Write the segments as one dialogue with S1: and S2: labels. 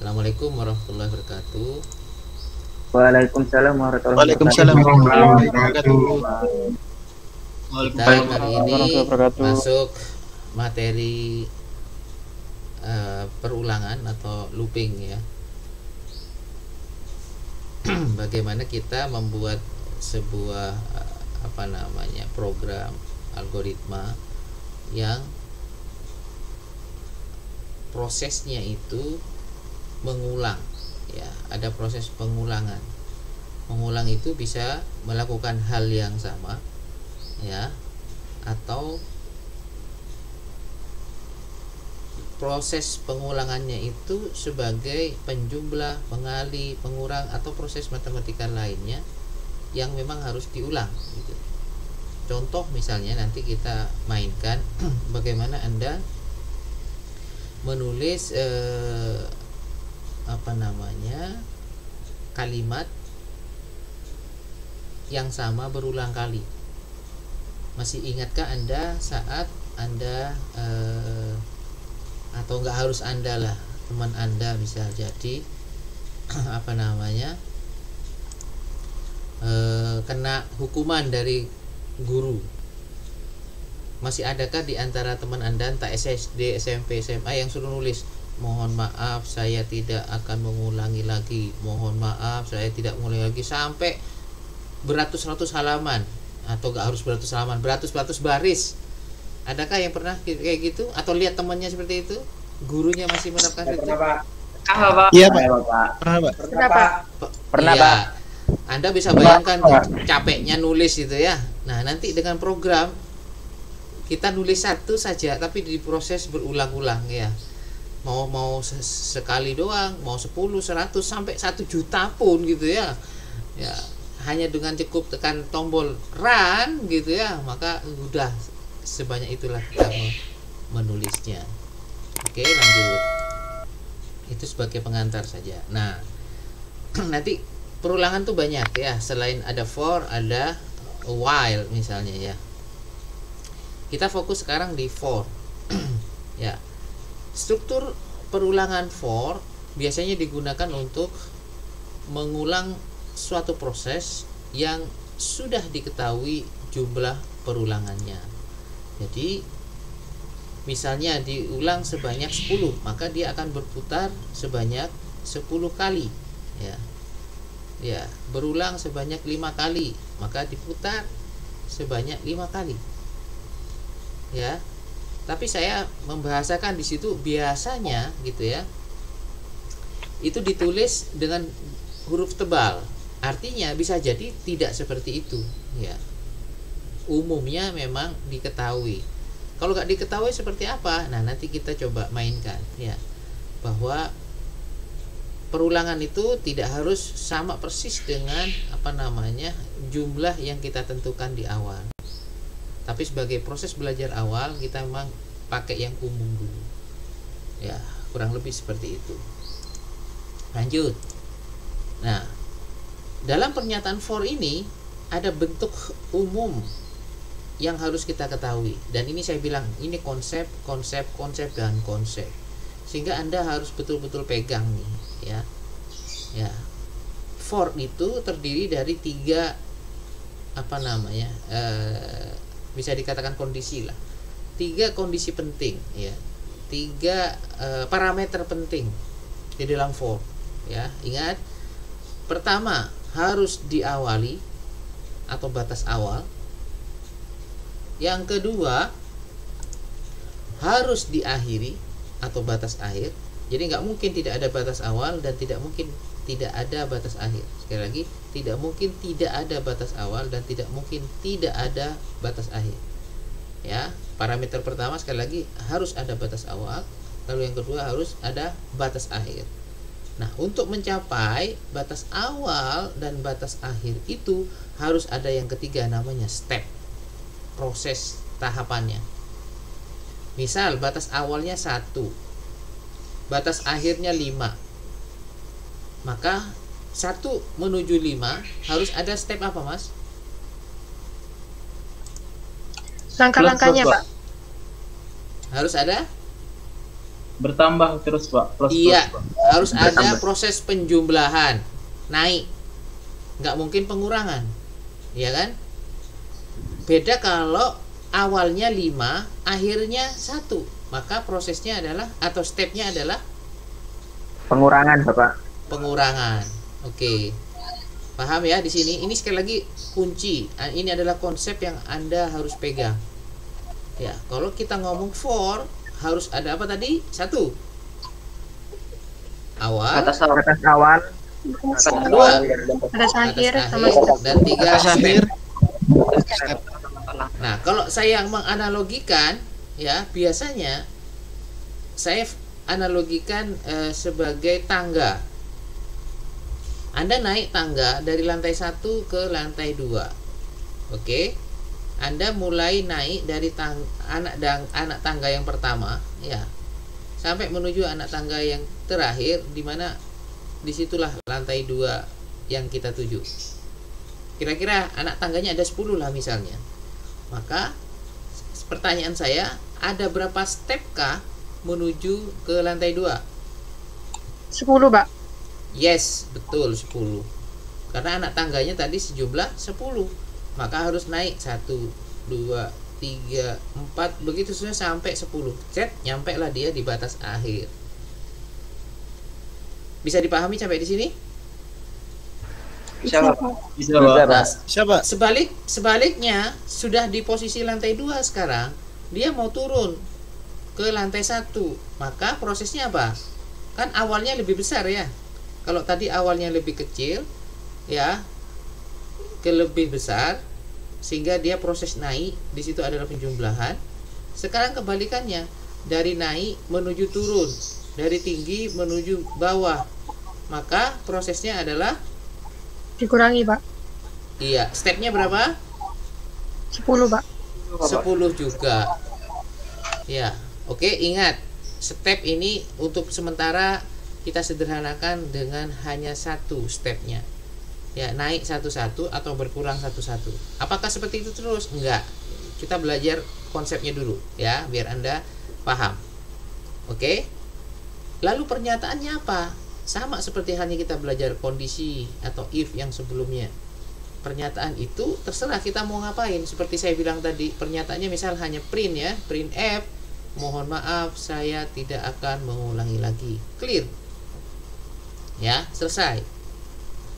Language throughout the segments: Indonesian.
S1: Assalamualaikum warahmatullahi wabarakatuh.
S2: Waalaikumsalam warahmatullahi
S3: Waalaikumsalam warahmatullahi wabarakatuh.
S1: Kita kali ini masuk materi perulangan atau looping ya. Bagaimana kita membuat sebuah program algoritma yang prosesnya itu mengulang ya, ada proses pengulangan. Mengulang itu bisa melakukan hal yang sama ya, atau proses pengulangannya itu sebagai penjumlah, pengali, pengurang, atau proses matematika lainnya yang memang harus diulang gitu. Contoh misalnya nanti kita mainkan bagaimana Anda menulis kalimat yang sama berulang kali. Masih ingatkah Anda saat Anda atau nggak harus Anda lah, teman Anda bisa jadi kena hukuman dari guru? Masih adakah di antara teman Anda entah SD, SMP, SMA yang suruh nulis, mohon maaf saya tidak akan mengulangi lagi, mohon maaf saya tidak mengulangi lagi, sampai beratus-ratus halaman, atau gak harus beratus halaman, beratus-ratus baris? Adakah yang pernah kayak gitu? Atau lihat temannya seperti itu? Gurunya masih menerapkan itu?
S3: Iya Pak. Pernah Pak.
S2: Pernah,
S1: Iya.
S2: Pak.
S1: Anda bisa bayangkan capeknya nulis itu ya. Nah, nanti dengan program kita nulis satu saja tapi diproses berulang-ulang ya. Mau sekali doang, mau 10, 100 sampai 1 juta pun gitu ya. Ya, hanya dengan cukup tekan tombol run gitu ya, maka udah sebanyak itulah kita menulisnya. Oke, lanjut. Itu sebagai pengantar saja. Nah, nanti perulangan tuh banyak ya. Selain ada for, ada while misalnya ya. Kita fokus sekarang di for. Ya. Struktur perulangan for biasanya digunakan untuk mengulang suatu proses yang sudah diketahui jumlah perulangannya. Jadi misalnya diulang sebanyak 10, maka dia akan berputar sebanyak 10 kali ya. Ya, berulang sebanyak 5 kali, maka diputar sebanyak 5 kali. Ya. Tapi saya membahasakan di situ biasanya gitu ya. Itu ditulis dengan huruf tebal. Artinya bisa jadi tidak seperti itu ya. Umumnya memang diketahui. Kalau nggak diketahui seperti apa? Nah, nanti kita coba mainkan ya. Bahwa perulangan itu tidak harus sama persis dengan jumlah yang kita tentukan di awal. Tapi sebagai proses belajar awal kita memang pakai yang umum dulu. Ya, kurang lebih seperti itu. Lanjut. Nah, dalam pernyataan for ini ada bentuk umum yang harus kita ketahui. Dan ini saya bilang, ini konsep, dan konsep. Sehingga Anda harus betul-betul pegang nih, ya. Ya. For itu terdiri dari 3 bisa dikatakan kondisi lah. 3 kondisi penting ya. 3 parameter penting di dalam for ya. Ingat, pertama harus diawali atau batas awal. Yang kedua harus diakhiri atau batas akhir. Jadi nggak mungkin tidak ada batas awal dan tidak mungkin tidak ada batas akhir. Sekali lagi, tidak mungkin tidak ada batas awal dan tidak mungkin tidak ada batas akhir. Ya, parameter pertama sekali lagi harus ada batas awal, lalu yang kedua harus ada batas akhir. Nah, untuk mencapai batas awal dan batas akhir itu harus ada yang ketiga, namanya step, proses tahapannya. Misal batas awalnya 1, batas akhirnya 5. Maka 1 menuju 5 harus ada step apa, Mas?
S4: Langkah-langkahnya, Pak.
S1: Harus ada
S3: Bertambah terus Pak.
S1: Iya,
S3: Plus, Pak.
S1: harus ada proses penjumlahan, naik, nggak mungkin pengurangan, ya kan? Beda kalau awalnya 5, akhirnya 1, maka prosesnya adalah atau stepnya adalah
S2: Pengurangan, Bapak.
S1: pengurangan. Oke, paham ya di sini? Ini sekali lagi kunci. Ini adalah konsep yang Anda harus pegang. Ya, kalau kita ngomong for harus ada apa tadi? 1 awal,
S2: Atas awal,
S1: dua
S4: Atas akhir sama
S1: dan 3
S3: Atas akhir.
S1: step. Nah, kalau saya menganalogikan, ya biasanya saya analogikan sebagai tangga. Anda naik tangga dari lantai 1 ke lantai 2. Oke. Anda mulai naik dari anak tangga yang pertama, ya, sampai menuju anak tangga yang terakhir, di mana disitulah lantai 2 yang kita tuju. Kira-kira anak tangganya ada 10 lah misalnya. Maka pertanyaan saya, ada berapa step kah menuju ke lantai 2?
S4: 10, Pak.
S1: Yes, betul 10. Karena anak tangganya tadi sejumlah 10. Maka harus naik 1, 2, 3, 4, begitu sudah sampai 10. Nyampe lah dia di batas akhir. Bisa dipahami sampai di sini?
S3: Bisa,
S2: Bisa,
S3: Pak.
S2: Pak.
S3: Siapa?
S1: Sebaliknya, sudah di posisi lantai 2 sekarang, dia mau turun ke lantai 1. Maka prosesnya apa? Kan awalnya lebih besar ya. Kalau tadi awalnya lebih kecil, ya, ke lebih besar, sehingga dia proses naik, di situ adalah penjumlahan. Sekarang kebalikannya, dari naik menuju turun, dari tinggi menuju bawah, maka prosesnya adalah
S4: Dikurangi, Pak.
S1: iya, stepnya berapa?
S4: 10, Pak.
S1: 10 juga. Ya, oke, ingat, step ini untuk sementara kita sederhanakan dengan hanya 1 stepnya. Ya, naik satu-satu atau berkurang satu-satu. Apakah seperti itu terus? Enggak. Kita belajar konsepnya dulu ya, biar Anda paham. Oke. Lalu pernyataannya apa? Sama seperti halnya kita belajar kondisi atau if yang sebelumnya. Pernyataan itu terserah kita mau ngapain. Seperti saya bilang tadi, pernyataannya misal hanya print ya, print F, mohon maaf saya tidak akan mengulangi lagi. Clear. Ya, selesai.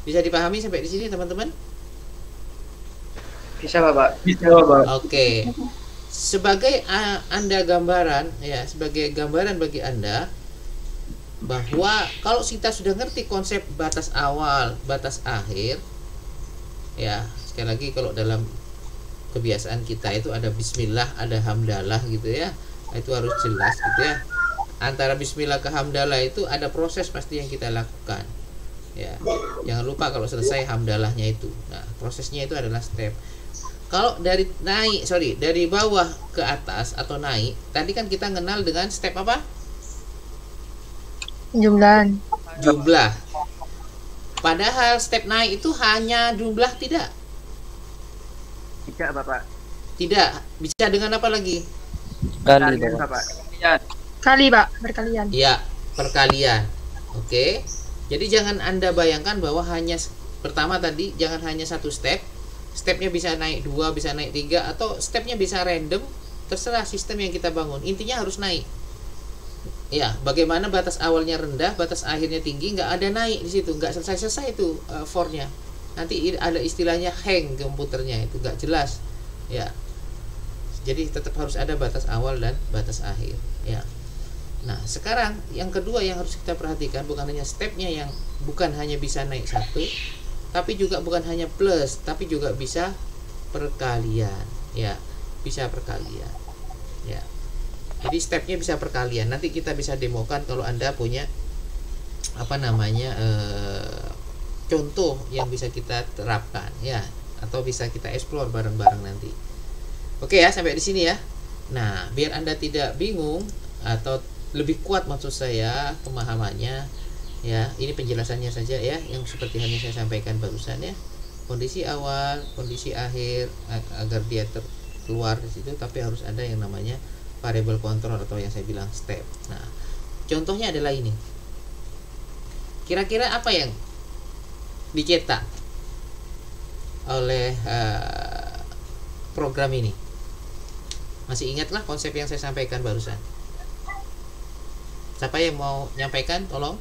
S1: Bisa dipahami sampai di sini teman-teman?
S2: Bisa, Bapak.
S3: Bisa, Pak.
S1: Oke. Sebagai Anda gambaran ya, sebagai gambaran bagi Anda bahwa kalau kita sudah ngerti konsep batas awal, batas akhir, ya, sekali lagi kalau dalam kebiasaan kita itu ada bismillah, ada hamdalah gitu ya. Itu harus jelas gitu ya. Antara bismillah ke hamdalah itu ada proses pasti yang kita lakukan. Ya, jangan lupa kalau selesai hamdalahnya itu. Nah, prosesnya itu adalah step. Kalau dari dari bawah ke atas atau naik, tadi kan kita kenal dengan step apa?
S4: Jumlahan.
S1: Jumlah. Padahal step naik itu hanya jumlah, tidak?
S2: Tidak, Bapak.
S1: Tidak. Bisa dengan apa lagi?
S2: Kali, Bapak.
S4: Kali, Pak. Berkalian.
S1: Ya, perkalian. Oke. Jadi jangan Anda bayangkan bahwa hanya pertama tadi, jangan hanya 1 step. Stepnya bisa naik 2, bisa naik 3, atau stepnya bisa random. Terserah sistem yang kita bangun. Intinya harus naik. Ya, bagaimana batas awalnya rendah, batas akhirnya tinggi, nggak ada naik di situ, nggak selesai itu for-nya. Nanti ada istilahnya hang komputernya, itu nggak jelas. Ya. Jadi tetap harus ada batas awal dan batas akhir. Ya. Nah, sekarang yang kedua yang harus kita perhatikan bukan hanya stepnya yang bukan hanya bisa naik 1, tapi juga bukan hanya plus, tapi juga bisa perkalian, ya, bisa perkalian, ya. Jadi stepnya bisa perkalian. Nanti kita bisa demokan kalau Anda punya contoh yang bisa kita terapkan, ya, atau bisa kita explore bareng-bareng nanti. Oke ya, sampai di sini ya. Nah, biar Anda tidak bingung atau lebih kuat maksud saya pemahamannya, ya, ini penjelasannya saja ya, yang seperti halnya saya sampaikan barusan ya, kondisi awal, kondisi akhir, agar dia keluar di situ, tapi harus ada yang namanya variable control atau yang saya bilang step. Nah, Contohnya adalah ini. Kira-kira apa yang dicetak oleh program ini? Masih ingatlah konsep yang saya sampaikan barusan. Siapa yang mau nyampaikan? Tolong.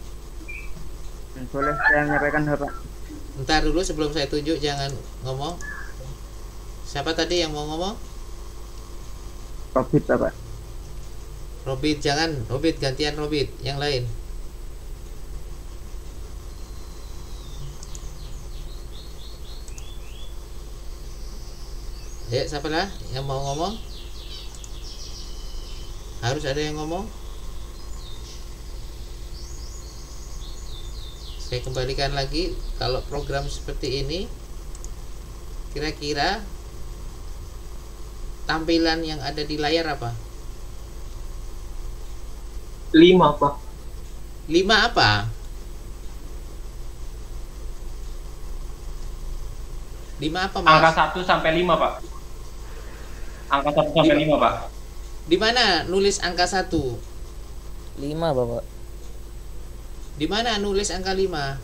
S2: Boleh saya menyampaikan Bapak?
S1: Ntar dulu sebelum saya tunjuk, jangan ngomong. Siapa tadi yang mau ngomong?
S2: Robit Bapak.
S1: Robit, jangan. Robit, gantian Robit. Yang lain. Ya, siapa lah yang mau ngomong? Harus ada yang ngomong. Saya kembalikan lagi. Kalau program seperti ini, kira-kira tampilan yang ada di layar apa?
S3: 5 Pak.
S1: 5 apa? 5 apa, Mas?
S3: Angka 1 sampai 5 Pak. Angka 1 sampai 5 Pak.
S1: Di mana nulis angka 1?
S5: 5 Bapak.
S1: Di mana nulis angka 5?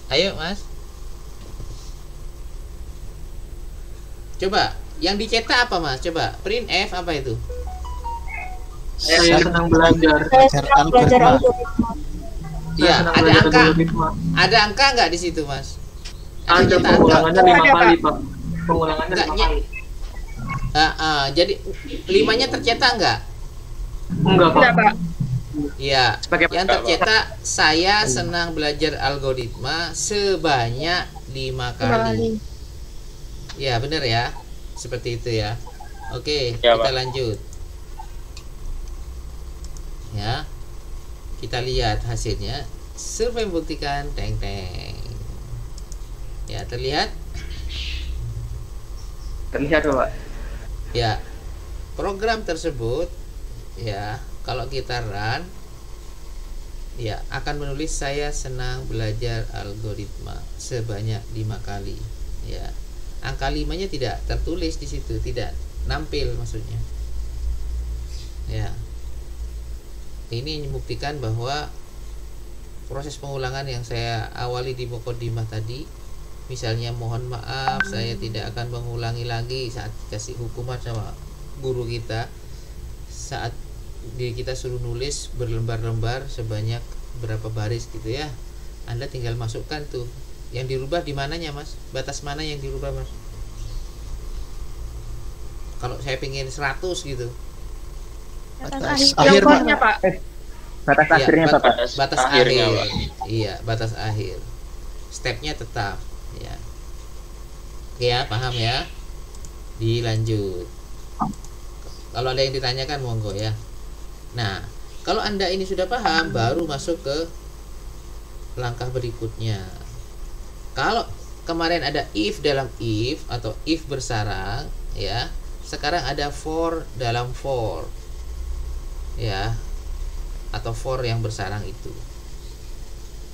S1: Ayo, Mas. Coba, yang dicetak apa, Mas? Coba, print F apa itu?
S3: Saya senang belajar.
S4: Belajar algoritma.
S1: Iya,
S3: senang
S1: ada
S3: belajar
S1: angka.
S3: algoritma.
S1: Ada angka nggak di situ, Mas?
S3: Ada
S1: cetak angka?
S3: pengulangannya 5
S4: Ada,
S3: kali
S4: Pak.
S3: Pak. Pengulangannya
S1: Enggak,
S3: 5 kali.
S1: Jadi 5-nya tercetak nggak?
S3: Enggak Pak.
S4: Tidak, Pak.
S1: Iya.
S3: Sebagai
S1: Yang
S3: Pak.
S1: tercetak, saya senang belajar algoritma sebanyak 5
S4: 5 kali.
S1: kali. Ya, benar ya. Seperti itu ya. Oke,
S3: Ya,
S1: kita
S3: Pak.
S1: lanjut. Ya. Kita lihat hasilnya. Survei membuktikan teng. Ya, terlihat?
S2: Terlihat Bapak.
S1: Ya. Program tersebut ya, kalau kita run ya akan menulis saya senang belajar algoritma sebanyak 5 kali. Ya. Angka 5-nya tidak tertulis di situ, tidak nampil maksudnya. Ya. Ini membuktikan bahwa proses pengulangan yang saya awali di Muqaddimah tadi, misalnya mohon maaf saya tidak akan mengulangi lagi saat dikasih hukuman sama guru kita, saat kita suruh nulis berlembar-lembar sebanyak berapa baris gitu ya, Anda tinggal masukkan tuh yang dirubah di mananya, Mas, batas mana yang dirubah, Mas? Kalau saya pengen 100 gitu,
S4: Batas
S3: akhir,
S4: akhirnya, Pak.
S2: Batas
S1: iya,
S2: akhirnya Bapak.
S1: batas
S3: akhirnya,
S1: akhir.
S3: Pak.
S1: Iya, batas akhir. Stepnya tetap ya. Oke ya, paham ya? Dilanjut. Kalau ada yang ditanyakan monggo ya. Nah, kalau Anda ini sudah paham, baru masuk ke langkah berikutnya. Kalau kemarin ada if dalam if atau if bersarang ya, sekarang ada for dalam for ya, atau for yang bersarang itu.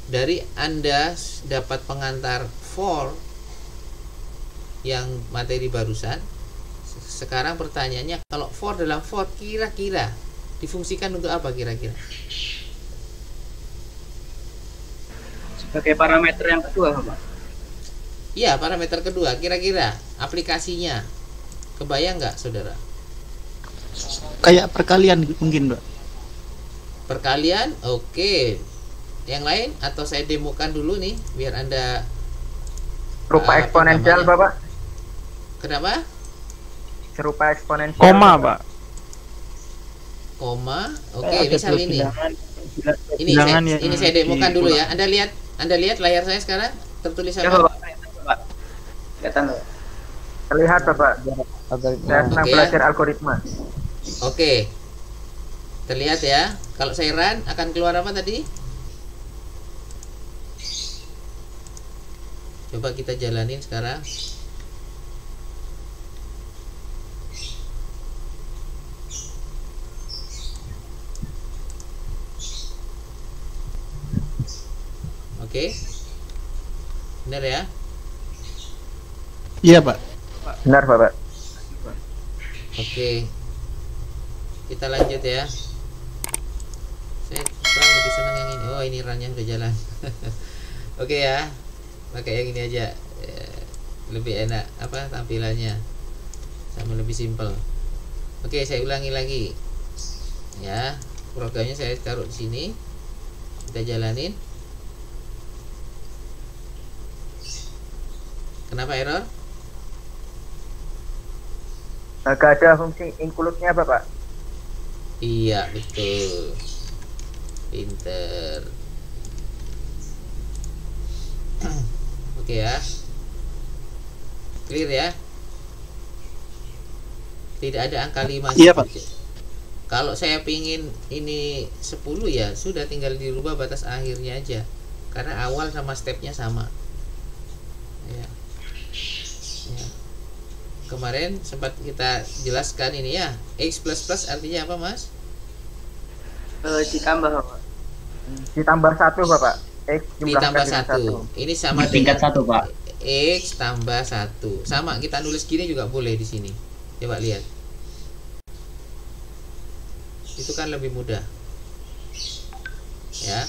S1: Dari Anda dapat pengantar for yang materi barusan. Sekarang pertanyaannya, kalau for dalam for kira-kira difungsikan untuk apa kira-kira?
S2: Sebagai parameter yang kedua Bapak.
S1: Iya, parameter kedua. Kira-kira aplikasinya kebayang nggak, saudara?
S6: Kayak perkalian mungkin, Mbak.
S1: Perkalian, oke. Yang lain atau saya demokan dulu nih biar Anda
S2: Serupa eksponensial
S1: namanya?
S2: Bapak.
S1: Kenapa?
S2: Serupa eksponensial.
S6: Koma, Pak.
S1: Koma. Oke, misal ini.
S6: bilangan yang
S1: Ini saya demokan dulu ya.
S6: diulang.
S1: Anda lihat layar saya sekarang tertulis
S2: Ya
S1: apa?
S2: Bapak. Kelihatan Bapak. Terlihat Bapak. Saya senang
S1: Oke.
S2: belajar algoritma.
S1: Oke. Terlihat ya. Kalau saya run akan keluar apa tadi? Coba kita jalanin sekarang. Oke. Benar ya?
S6: Iya, Pak.
S2: Benar Bapak.
S1: Oke, kita lanjut ya. Saya kurang lebih senang yang ini. Oh, ini runnya udah jalan. Oke ya, pakai yang ini aja. Lebih enak apa tampilannya, sama lebih simpel. Oke, saya ulangi lagi ya. Programnya saya taruh di sini, kita jalanin. Kenapa error?
S2: Gak ada fungsi include-nya Bapak.
S1: Iya, betul. Pinter. Oke ya. Clear ya? Tidak ada angka 5.
S6: Iya, Pak.
S1: Kalau saya pingin ini 10 ya sudah, tinggal dirubah batas akhirnya aja. Karena awal sama stepnya sama. Ya. Ya. Kemarin sempat kita jelaskan ini ya. X++ artinya apa, Mas?
S2: Ditambah Bapak. Ditambah 1 Bapak. X
S1: Ditambah
S2: jumlahkan
S1: 1. Ini sama
S3: tingkat
S1: dengan
S3: 1 Pak.
S1: X tambah 1. Sama, kita nulis gini juga boleh di sini. Coba lihat. Itu kan lebih mudah. Ya.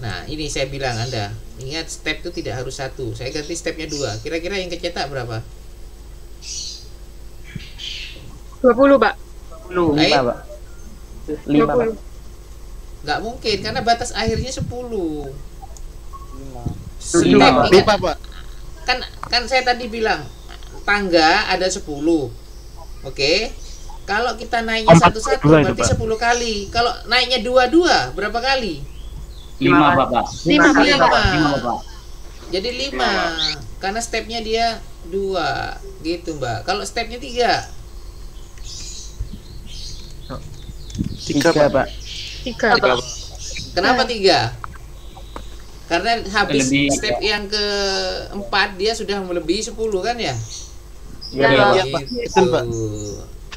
S1: Nah, ini saya bilang Anda, ingat step itu tidak harus 1. Saya ganti stepnya 2. Kira-kira yang kecetak berapa?
S4: 20, Pak.
S2: 20.
S1: Baik.
S2: 5 Pak. 5 Pak.
S4: 20.
S1: Nggak mungkin karena batas akhirnya 10.
S2: 7
S1: Step,
S2: Pak.
S1: ingat,
S6: Pak.
S1: kan saya tadi bilang tangga ada 10. Oke. Kalau kita naiknya 1-1 berarti 10 kali. Kalau naiknya 2-2 berapa kali?
S3: 5 Bapak.
S4: 5,
S2: kali,
S4: Pak.
S2: Pak.
S3: 5 Bapak.
S1: Jadi 5. Karena stepnya dia 2 gitu, Mbak. Kalau stepnya 3.
S6: 3, Pak.
S4: 3, Pak.
S1: Kenapa 3? Karena habis
S3: Lebih-
S1: step yang keempat dia sudah melebihi 10 kan ya?
S2: Iya
S4: Iya,
S2: Pak.
S6: Iya, Pak.
S1: Gitu.
S6: Betul, Pak.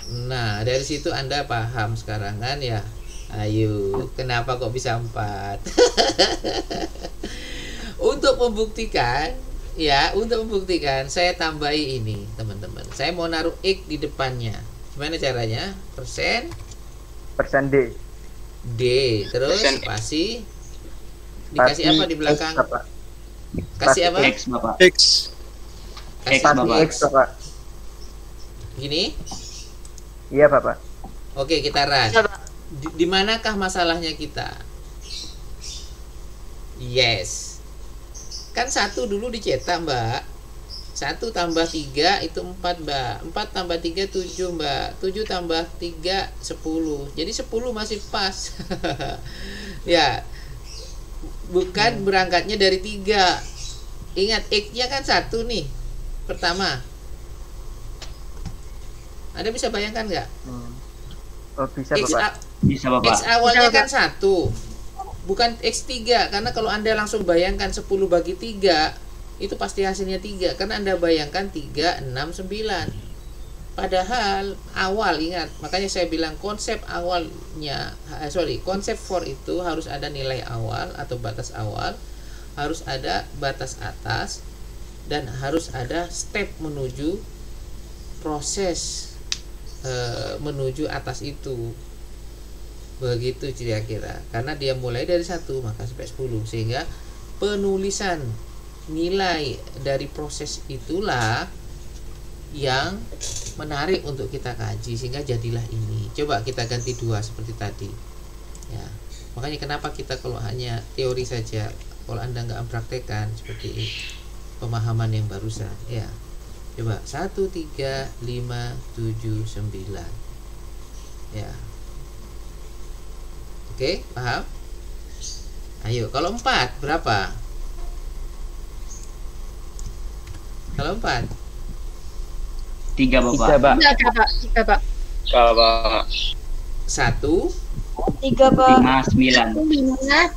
S1: Nah, dari situ Anda paham sekarang kan ya? Ayo, kenapa kok bisa 4? Untuk membuktikan, saya tambahi ini, teman-teman. Saya mau naruh X di depannya. Gimana caranya? Persen
S2: D.
S1: D, terus spasi. Dikasih apa di belakang?
S2: X, Bapak.
S1: Kasih apa?
S3: X Bapak.
S6: X.
S1: Kasih
S3: X, Bapak.
S2: X Bapak.
S1: Gini.
S2: Iya Bapak.
S1: Oke, kita run.
S4: Iya, Pak.
S1: Di manakah masalahnya kita? Yes. Kan 1 dulu dicetak, Mbak. 1 tambah 3 itu 4, Mbak. 4 tambah 3 7, Mbak. 7 tambah 3 10. Jadi 10 masih pas. Ya. Bukan berangkatnya dari 3. Ingat X-nya kan 1 nih. Pertama. Anda bisa bayangkan nggak?
S2: Oh, bisa
S1: X,
S2: Bapak.
S3: Bisa Bapak.
S1: X awalnya
S4: Bisa,
S1: kan 1, bukan X3. Karena kalau Anda langsung bayangkan 10 bagi 3, itu pasti hasilnya 3. Karena Anda bayangkan 3, 6, 9. Padahal awal, ingat, makanya saya bilang konsep for itu harus ada nilai awal atau batas awal, harus ada batas atas, dan harus ada step menuju proses menuju atas itu. Begitu kira-kira. Karena dia mulai dari 1 maka sampai 10, sehingga penulisan nilai dari proses itulah yang menarik untuk kita kaji, sehingga jadilah ini. Coba kita ganti 2 seperti tadi ya. Makanya kenapa kita kalau hanya teori saja, kalau Anda nggak mempraktekkan seperti pemahaman yang barusan ya. Coba 1, 3, 5, 7, 9 ya. Oke, paham? Ayo, kalau 4 berapa? Kalau 4
S3: 3 Bapak.
S2: 3 Pak.
S4: 3, Pak. 3, Pak.
S1: 1
S4: 3, Pak.
S3: 5 9.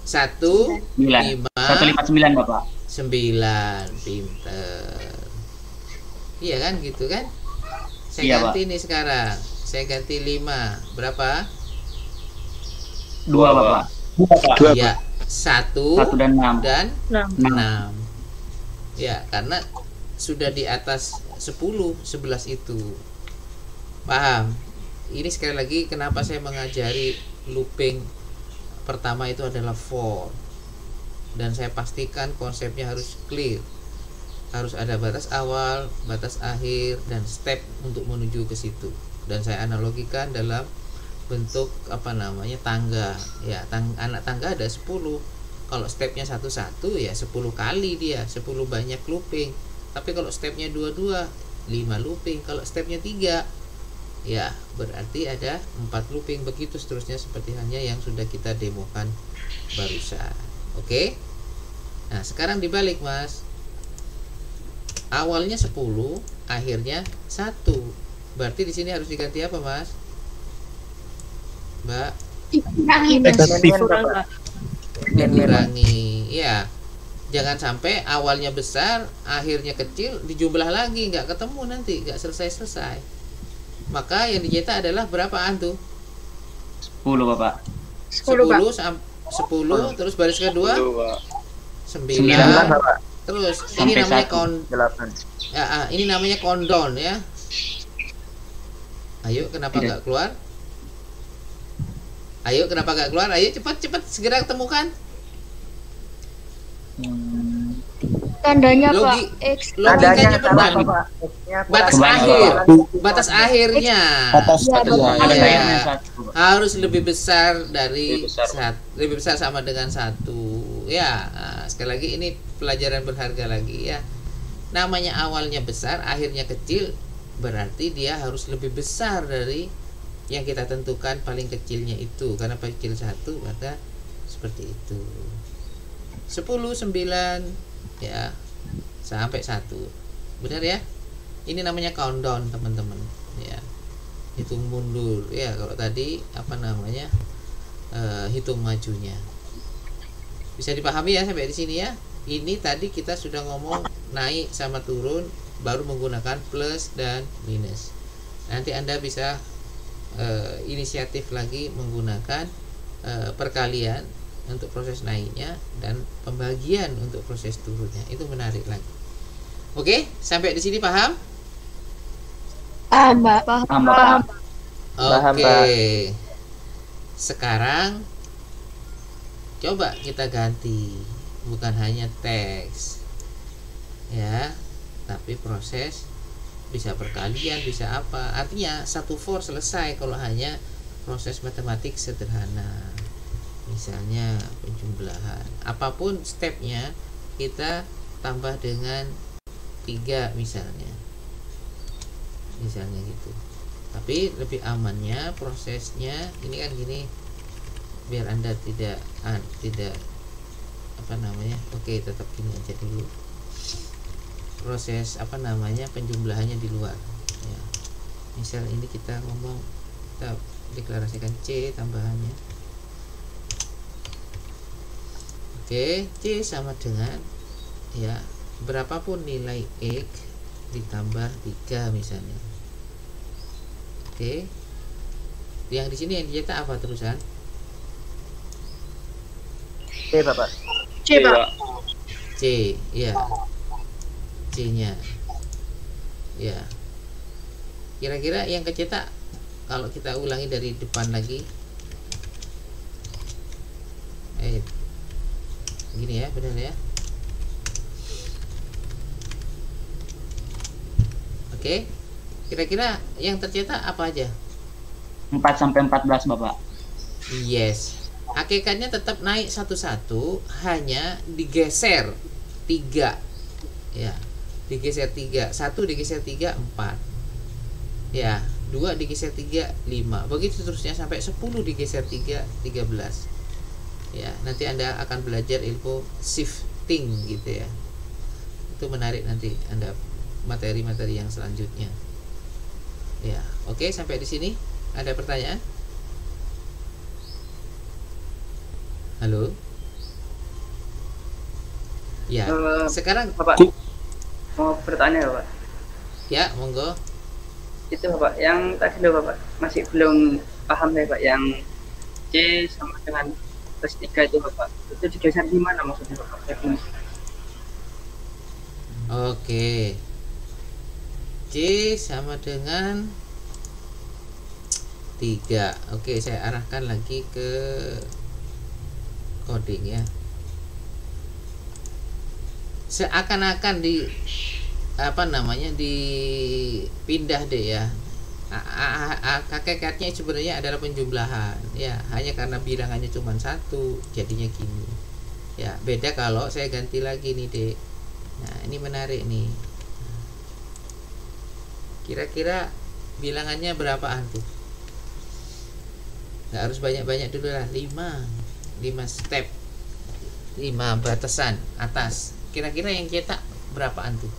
S1: 1
S3: 9.
S1: 5
S3: 159 Bapak.
S1: 9. Pinter. Iya kan, gitu kan? Saya
S3: Iya,
S1: ganti nih sekarang. Saya ganti 5. Berapa?
S3: 2 Bapak.
S6: 2,
S1: Ya, 1
S3: 1 dan 6.
S1: dan
S4: 6.
S1: 6. Ya, karena sudah di atas 10, 11 itu. Paham? Ini sekali lagi kenapa saya mengajari looping pertama itu adalah for, dan saya pastikan konsepnya harus clear, harus ada batas awal, batas akhir, dan step untuk menuju ke situ. Dan saya analogikan dalam bentuk tangga ya. Anak tangga ada 10. Kalau stepnya satu-satu ya 10 kali dia 10 banyak looping. Tapi kalau stepnya 2-2 5 looping. Kalau stepnya 3 ya berarti ada 4 looping, begitu seterusnya seperti halnya yang sudah kita demokan barusan. Oke. Nah, sekarang dibalik, Mas. Awalnya 10, akhirnya 1. Berarti di sini harus diganti apa, Mas? Mbak? Dikurangi. Ya. Jangan sampai awalnya besar, akhirnya kecil, dijumlah lagi, nggak ketemu nanti, nggak selesai-selesai. Maka yang dicetak adalah berapaan tuh?
S3: 10 Bapak.
S1: 10 terus baris kedua 9.
S2: Bapak.
S1: Terus
S3: Sampai
S1: ini namanya
S2: 8.
S1: ini namanya kondon ya. Ayo, kenapa nggak keluar? Ayo, kenapa nggak keluar? Ayo cepat segera temukan.
S4: Tandanya
S1: Logi-
S4: Pak X.
S1: Logikanya benar.
S2: Bapak.
S1: Batas
S3: Kurang,
S1: akhir.
S3: Bapak.
S1: Batas akhirnya.
S6: Batas
S4: Iya,
S6: akhir.
S4: Bapak.
S3: Ada
S1: Iya.
S3: kayaknya 1.
S1: Harus lebih besar dari
S3: Lebih besar.
S1: sama dengan 1 ya. Sekali lagi ini pelajaran berharga lagi ya. Namanya awalnya besar, akhirnya kecil, berarti dia harus lebih besar dari yang kita tentukan paling kecilnya itu. Karena paling kecil 1, maka seperti itu. 10, 9 ya sampai 1. Benar ya? Ini namanya countdown, teman-teman ya. Hitung mundur ya. Kalau tadi hitung majunya. Bisa dipahami ya sampai di sini ya. Ini tadi kita sudah ngomong naik sama turun, baru menggunakan plus dan minus. Nanti Anda bisa inisiatif lagi menggunakan perkalian untuk proses naiknya dan pembagian untuk proses turunnya. Itu menarik lagi. Oke, sampai di sini paham?
S4: Paham, Pak.
S3: Paham, Bapak.
S6: Paham,
S1: Oke.
S6: Pak.
S1: Sekarang coba kita ganti, bukan hanya teks ya, tapi proses bisa perkalian, bisa apa. Artinya 1 for selesai kalau hanya proses matematik sederhana. Misalnya penjumlahan, apapun stepnya kita tambah dengan 3 misalnya gitu. Tapi lebih amannya prosesnya ini kan gini, biar Anda tidak oke, tetap gini aja dulu. Proses penjumlahannya di luar ya. Misal ini kita deklarasikan C tambahannya. Oke, C sama dengan ya berapapun nilai X ditambah 3 misalnya. Oke. Yang di sini yang dicetak apa terusan?
S2: C, Bapak.
S4: C, Pak.
S1: C, ya. C-nya. Ya. Kira-kira yang kecetak kalau kita ulangi dari depan lagi. Gini ya, benar ya. Oke. Kira-kira yang tercetak apa aja?
S3: 4 sampai 14 Bapak.
S1: Yes. Hakikatnya tetap naik satu-satu, hanya digeser 3. Ya. Digeser 3. 1 digeser 3, 4. Ya, 2 digeser 3, 5. Begitu terusnya sampai 10 digeser 3, 13. Ya, nanti Anda akan belajar ilmu shifting gitu ya. Itu menarik nanti Anda materi-materi yang selanjutnya. Ya, oke, sampai di sini ada pertanyaan? Halo? Ya, sekarang
S7: Bapak mau bertanya ya Pak.
S1: Ya, monggo.
S7: Itu Bapak yang tadi loh Bapak masih belum paham ya Pak, yang C sama dengan plus 3 itu Bapak, itu digeser di mana maksudnya Bapak?
S1: Oke. C sama dengan 3. Oke, saya arahkan lagi ke coding ya. Seakan-akan dipindah deh ya. Hakikatnya sebenarnya adalah penjumlahan ya, hanya karena bilangannya cuma 1 jadinya gini ya. Beda kalau saya ganti lagi nih dek. Nah ini menarik nih, kira-kira bilangannya berapaan tuh? Nggak harus banyak-banyak dulu lah, 5 step, 5 batasan atas. Kira-kira yang cetak berapaan tuh?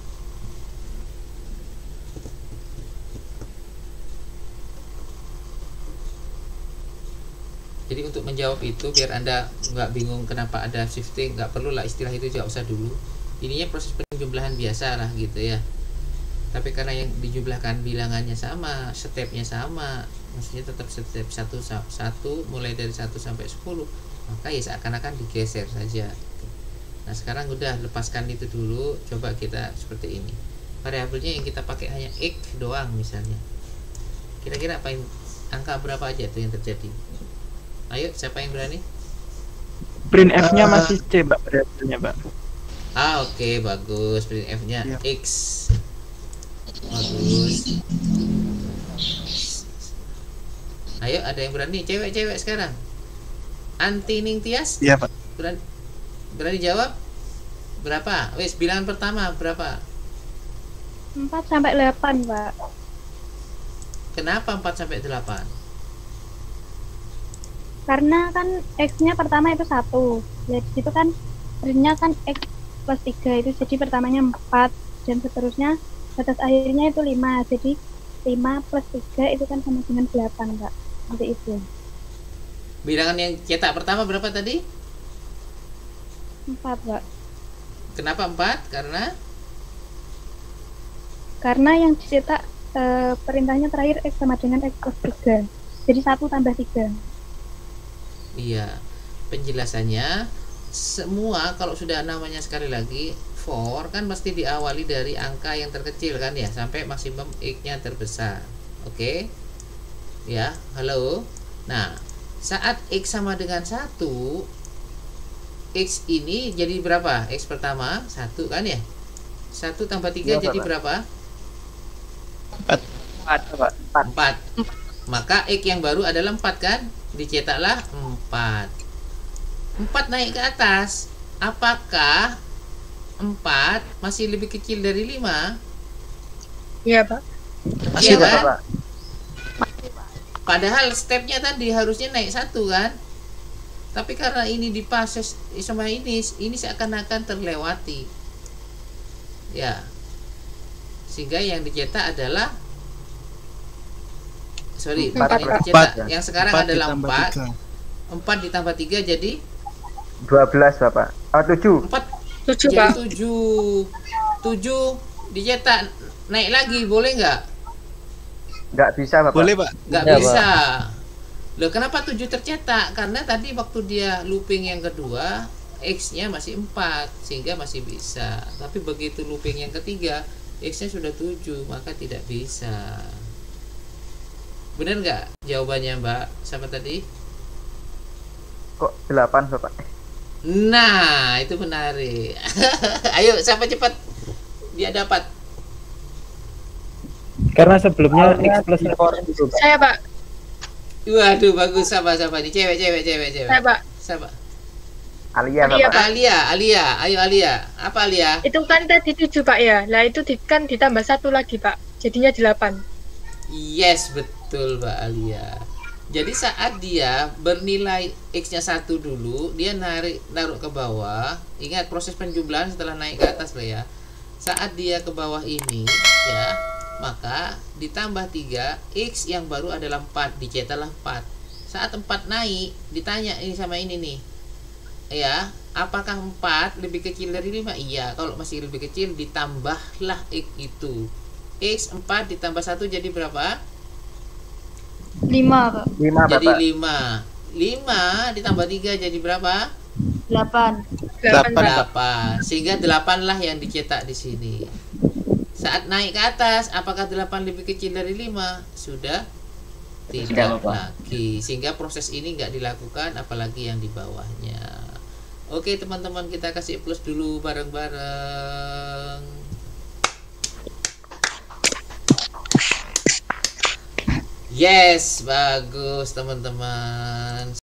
S1: Jadi untuk menjawab itu biar Anda nggak bingung kenapa ada shifting, nggak perlu lah istilah itu, nggak usah dulu. Ininya proses penjumlahan biasa lah gitu ya. Tapi karena yang dijumlahkan bilangannya sama, stepnya sama, maksudnya tetap step 1 mulai dari 1 sampai 10, maka ya seakan-akan digeser saja. Nah sekarang udah, lepaskan itu dulu, coba kita seperti ini. Variabelnya yang kita pakai hanya X doang misalnya. Kira-kira apa yang, angka berapa aja tuh yang terjadi? Ayo, siapa yang berani?
S6: Print F-nya masih C, Pak, variabelnya, Pak.
S1: Oke, bagus. Print F-nya
S6: Ya.
S1: X. Bagus. Ayo, ada yang berani? Cewek-cewek sekarang. Anti Ningtyas?
S6: Iya, Pak.
S1: Berani jawab? Berapa? Wes, bilangan pertama berapa?
S4: 4 sampai 8, Pak.
S1: Kenapa 4 sampai 8?
S4: Karena kan X-nya pertama itu 1. Ya di situ kan printnya kan X plus 3 itu, jadi pertamanya 4 dan seterusnya batas akhirnya itu 5. Jadi 5 plus 3 itu kan sama dengan 8, Pak. Seperti itu.
S1: Bilangan yang cetak pertama berapa tadi?
S4: 4, Pak.
S1: Kenapa 4?
S4: Karena yang dicetak perintahnya terakhir X sama dengan X plus 3. Jadi 1 tambah 3.
S1: Iya, penjelasannya semua kalau sudah namanya sekali lagi for kan pasti diawali dari angka yang terkecil kan ya, sampai maksimum X-nya terbesar. Oke? Ya, halo. Nah, saat X sama dengan 1, X ini jadi berapa? X pertama 1 kan ya? 1 tambah 3 jadi berapa?
S2: 4, Pak.
S1: 4. Maka X yang baru adalah 4 kan? Dicetaklah 4. 4 naik ke atas. Apakah 4 masih lebih kecil dari 5?
S4: Iya, Pak.
S2: Masih,
S1: Iya kan?
S2: Pak.
S1: Padahal stepnya tadi harusnya naik 1 kan? Tapi karena ini diproses sama ini seakan-akan terlewati. Ya. Sehingga yang dicetak adalah bukan yang dicetak. Yang sekarang adalah 4. 4 ditambah 3 jadi
S2: 12, Bapak. 7.
S4: 7,
S1: jadi
S4: Pak.
S1: 7 dicetak naik lagi, boleh nggak?
S2: Nggak bisa, Bapak.
S6: Boleh, Pak.
S1: Nggak
S5: Ya,
S1: bisa. Loh, kenapa 7 tercetak? Karena tadi waktu dia looping yang kedua X-nya masih 4 sehingga masih bisa. Tapi begitu looping yang ketiga X-nya sudah 7, maka tidak bisa. Benar nggak jawabannya, Mbak? Siapa tadi?
S2: Kok 8, Bapak?
S1: Nah, itu menarik. Ayo, siapa cepat? Dia dapat.
S6: Karena sebelumnya X plus
S4: Saya, Pak.
S1: Waduh, bagus. Siapa di cewek.
S4: Saya, Pak.
S1: Siapa?
S2: Alia,
S4: Alia,
S2: Bapak.
S4: Pak.
S1: Alia. Ayo Alia. Apa Alia?
S4: Itu kan tadi 7, Pak ya. Lah itu kan ditambah 1 lagi, Pak. Jadinya 8.
S1: Yes, betul Mbak Alia. Jadi saat dia bernilai X-nya 1 dulu, dia naruh ke bawah. Ingat proses penjumlahan setelah naik ke atas lah ya. Saat dia ke bawah ini ya, maka ditambah 3, X yang baru adalah 4, dicetaklah 4. Saat 4 naik, ditanya ini sama ini nih. Ya, apakah 4 lebih kecil dari 5? Iya, kalau masih lebih kecil ditambahlah X itu. X 4 ditambah 1 jadi berapa?
S4: 5, Pak.
S2: 5,
S1: Jadi
S2: Bapak.
S1: 5. 5 ditambah 3 jadi berapa?
S4: 8.
S1: 8. Sehingga 8 lah yang dicetak di sini. Saat naik ke atas, apakah 8 lebih kecil dari 5? Sudah tidak
S7: Bapak.
S1: lagi, sehingga proses ini nggak dilakukan apalagi yang di bawahnya. Oke teman-teman, kita kasih plus dulu bareng-bareng. Yes, bagus teman-teman.